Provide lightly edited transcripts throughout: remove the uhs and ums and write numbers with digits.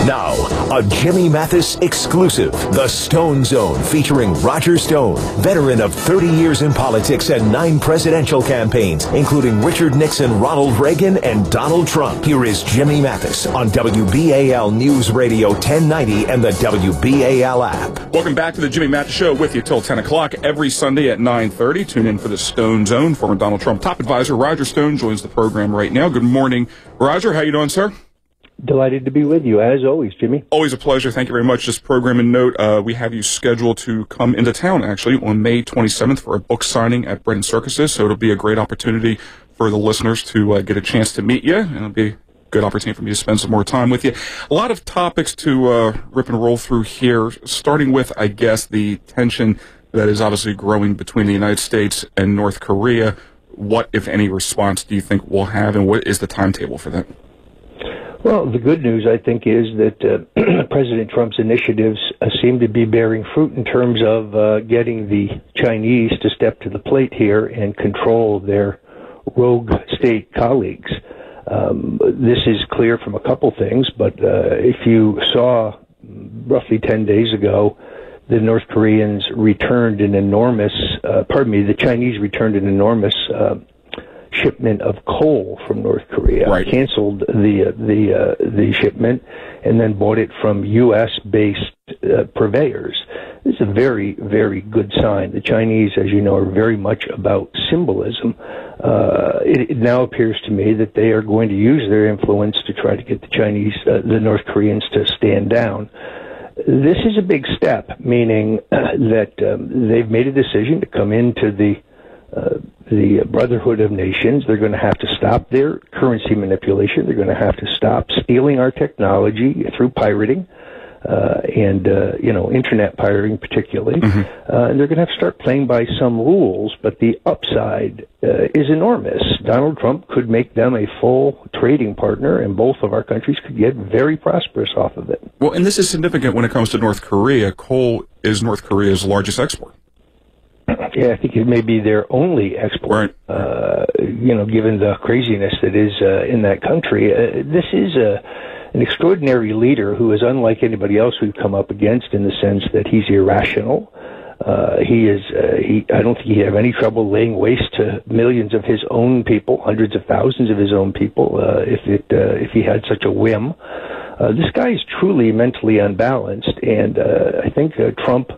Now, a Jimmy Mathis exclusive, The Stone Zone, featuring Roger Stone, veteran of 30 years in politics and 9 presidential campaigns, including Richard Nixon, Ronald Reagan, and Donald Trump. Here is Jimmy Mathis on WBAL News Radio 1090 and the WBAL app. Welcome back to the Jimmy Mathis Show, with you till 10 o'clock every Sunday at 9:30. Tune in for The Stone Zone. Former Donald Trump top advisor Roger Stone joins the program right now. Good morning, Roger. How you doing, sir? Delighted to be with you, as always, Jimmy. Always a pleasure. Thank you very much. Just program and note, we have you scheduled to come into town, actually, on May 27th for a book signing at Bread and Circuses, so it'll be a great opportunity for the listeners to get a chance to meet you, and it'll be a good opportunity for me to spend some more time with you. A lot of topics to rip and roll through here, starting with, I guess, the tension that is obviously growing between the United States and North Korea. What, if any, response do you think we'll have, and what is the timetable for that? Well, the good news, I think, is that President Trump's initiatives seem to be bearing fruit in terms of getting the Chinese to step to the plate here and control their rogue state colleagues. This is clear from a couple things, but if you saw roughly 10 days ago, the North Koreans returned an enormous, the Chinese returned an enormous shipment of coal from North Korea, right. Canceled the shipment, and then bought it from U.S.-based purveyors. This is a very, very good sign. The Chinese, as you know, are very much about symbolism. It now appears to me that they are going to use their influence to try to get the North Koreans to stand down. This is a big step, meaning that they've made a decision to come into the Brotherhood of Nations. They're going to have to stop their currency manipulation. They're going to have to stop stealing our technology through pirating, and internet pirating particularly. Mm-hmm. And they're going to have to start playing by some rules, but the upside is enormous. Donald Trump could make them a full trading partner, and both of our countries could get very prosperous off of it. Well, and this is significant when it comes to North Korea. Coal is North Korea's largest export. Yeah, I think it may be their only export, right. Given the craziness that is in that country. This is an extraordinary leader who is unlike anybody else we've come up against in the sense that he's irrational. I don't think he'd have any trouble laying waste to millions of his own people, hundreds of thousands of his own people, if he had such a whim. This guy is truly mentally unbalanced, and I think Trump,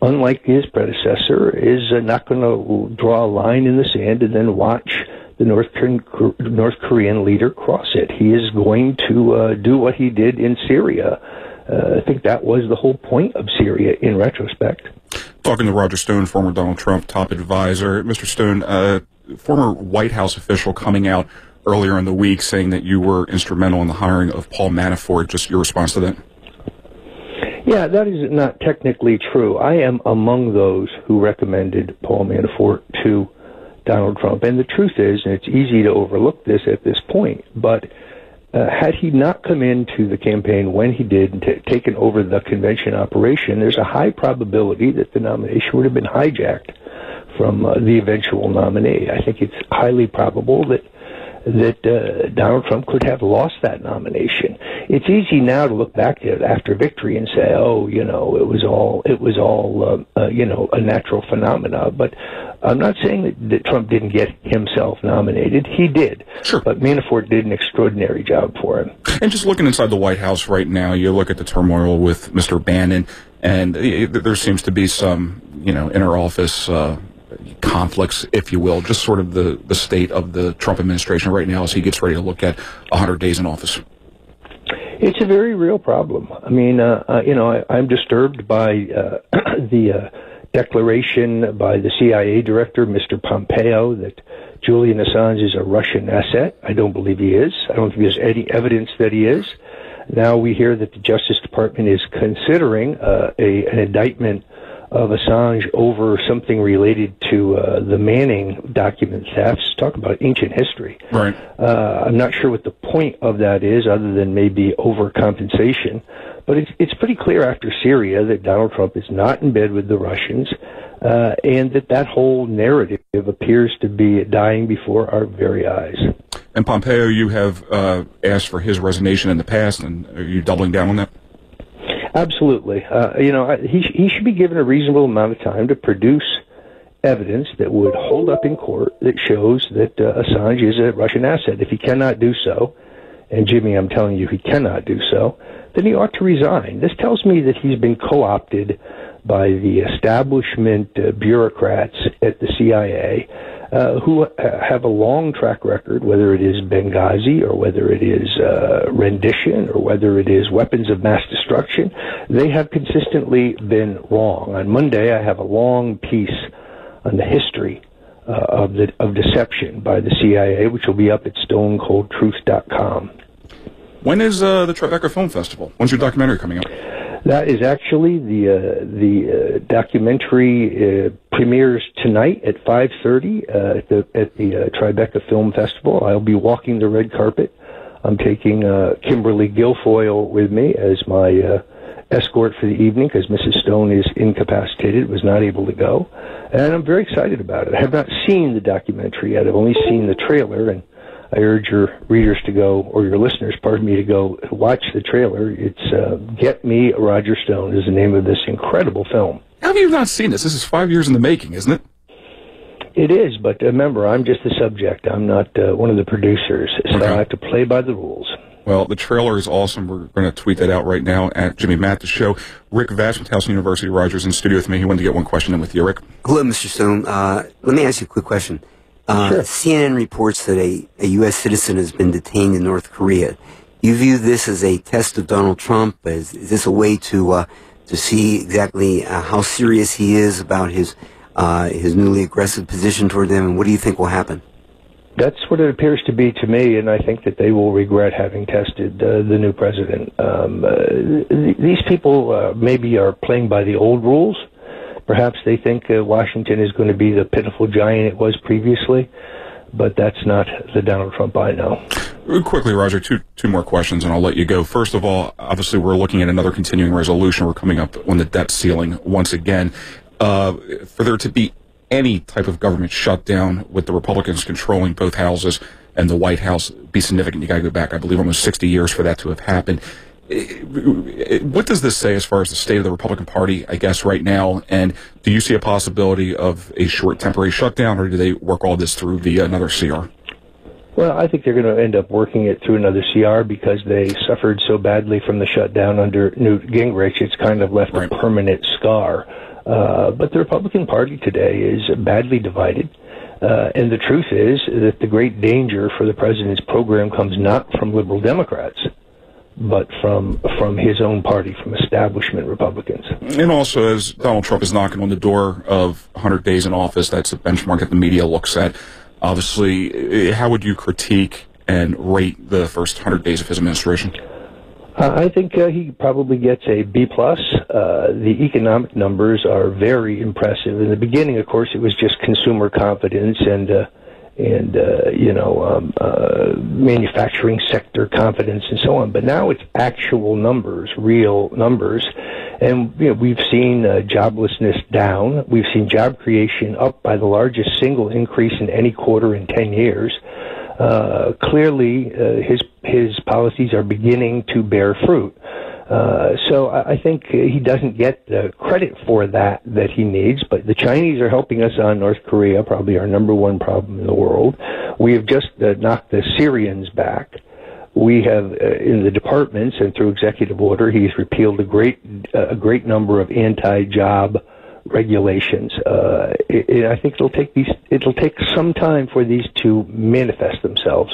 unlike his predecessor, is not going to draw a line in the sand and then watch the North Korean leader cross it. He is going to do what he did in Syria. I think that was the whole point of Syria in retrospect. Talking to Roger Stone, former Donald Trump top advisor. Mr. Stone, former White House official coming out earlier in the week saying that you were instrumental in the hiring of Paul Manafort. Just your response to that? Yeah, that is not technically true. I am among those who recommended Paul Manafort to Donald Trump. And the truth is, and it's easy to overlook this at this point, but had he not come into the campaign when he did and taken over the convention operation, there's a high probability that the nomination would have been hijacked from the eventual nominee. I think it's highly probable that Donald Trump could have lost that nomination. It's easy now to look back at it after victory and say, it was all a natural phenomena. But I'm not saying that Trump didn't get himself nominated. He did. Sure. But Manafort did an extraordinary job for him. And just looking inside the White House right now, you look at the turmoil with Mr. Bannon, and there seems to be some, inner office conflicts, if you will, just sort of the state of the Trump administration right now as he gets ready to look at 100 days in office. It's a very real problem. I mean, I'm disturbed by the declaration by the CIA director, Mr. Pompeo, that Julian Assange is a Russian asset. I don't believe he is. I don't think there's any evidence that he is. Now we hear that the Justice Department is considering an indictment of Assange over something related to the Manning document thefts. Talk about ancient history. Right. I'm not sure what the point of that is, other than maybe overcompensation. But it's pretty clear after Syria that Donald Trump is not in bed with the Russians, and that whole narrative appears to be dying before our very eyes. And Pompeo, you have asked for his resignation in the past, and are you doubling down on that? Absolutely. He should be given a reasonable amount of time to produce evidence that would hold up in court that shows that Assange is a Russian asset. If he cannot do so, and Jimmy, I'm telling you, he cannot do so, then he ought to resign. This tells me that he's been co-opted by the establishment bureaucrats at the CIA who have a long track record, whether it is Benghazi or whether it is rendition or whether it is weapons of mass destruction. They have consistently been wrong. On Monday, I have a long piece on the history of deception by the CIA, which will be up at stonecoldtruth.com. When is the Tribeca Film Festival? When's your documentary coming out? That is actually the documentary premieres tonight at 5:30 at the Tribeca Film Festival. I'll be walking the red carpet. I'm taking Kimberly Guilfoyle with me as my escort for the evening because Mrs. Stone is incapacitated, was not able to go. And I'm very excited about it. I have not seen the documentary yet. I've only seen the trailer, and I urge your readers to go, or your listeners, pardon me, to go watch the trailer. It's Get Me, Roger Stone is the name of this incredible film. How have you not seen this? This is 5 years in the making, isn't it? It is, but remember, I'm just the subject. I'm not one of the producers, so Okay. I have to play by the rules. Well, the trailer is awesome. We're going to tweet that out right now at Jimmy Mathis Show. Rick Vass from Towson University. Roger's in studio with me. He wanted to get one question in with you, Rick. Hello, Mr. Stone. Let me ask you a quick question. Sure. CNN reports that a U.S. citizen has been detained in North Korea. You view this as a test of Donald Trump? Is this a way to see exactly how serious he is about his newly aggressive position toward them? And what do you think will happen? That's what it appears to be to me, and I think that they will regret having tested the new president. These people maybe are playing by the old rules. Perhaps they think Washington is going to be the pitiful giant it was previously, but that's not the Donald Trump I know. Quickly, Roger, two more questions, and I'll let you go. First of all, obviously, we're looking at another continuing resolution. We're coming up on the debt ceiling once again. For there to be any type of government shutdown with the Republicans controlling both houses and the White House be significant. You got to go back, I believe, almost 60 years for that to have happened. What does this say as far as the state of the Republican Party, I guess, right now? And do you see a possibility of a short temporary shutdown, or do they work all this through via another CR? Well, I think they're going to end up working it through another CR because they suffered so badly from the shutdown under Newt Gingrich. It's kind of left a permanent scar. But the Republican Party today is badly divided. And the truth is that the great danger for the president's program comes not from liberal Democrats, but from his own party, from establishment Republicans. And also, as Donald Trump is knocking on the door of 100 days in office, that's a benchmark that the media looks at. Obviously, how would you critique and rate the first 100 days of his administration? I think he probably gets a B+. The economic numbers are very impressive. In the beginning, of course, it was just consumer confidence and manufacturing sector confidence and so on. But now it's actual numbers, real numbers. And we've seen joblessness down. We've seen job creation up by the largest single increase in any quarter in 10 years. Clearly, his policies are beginning to bear fruit. So I think he doesn't get the credit for that he needs, but the Chinese are helping us on North Korea, probably our number one problem in the world. We have just knocked the Syrians back. We have, in the departments and through executive order, he's repealed a great number of anti-job regulations. I think it'll take some time for these to manifest themselves.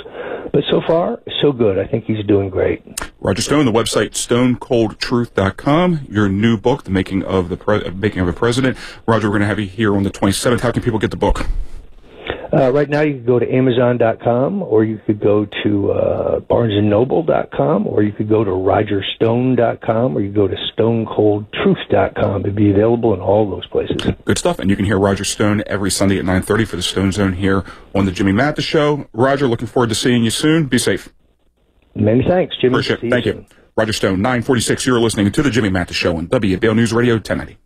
But so far, so good. I think he's doing great. Roger Stone, the website stonecoldtruth.com. Your new book, The Making of a President. Roger, we're going to have you here on the 27th. How can people get the book? Right now, you could go to Amazon.com, or you could go to BarnesandNoble.com, or you could go to RogerStone.com, or you could go to StoneColdTruth.com. It'd be available in all those places. Good stuff. And you can hear Roger Stone every Sunday at 9:30 for the Stone Zone here on the Jimmy Mathis Show. Roger, looking forward to seeing you soon. Be safe. Many thanks, Jimmy. Appreciate it. Thank you. Roger Stone, 9:46. You're listening to the Jimmy Mathis Show on WBL News Radio 1090.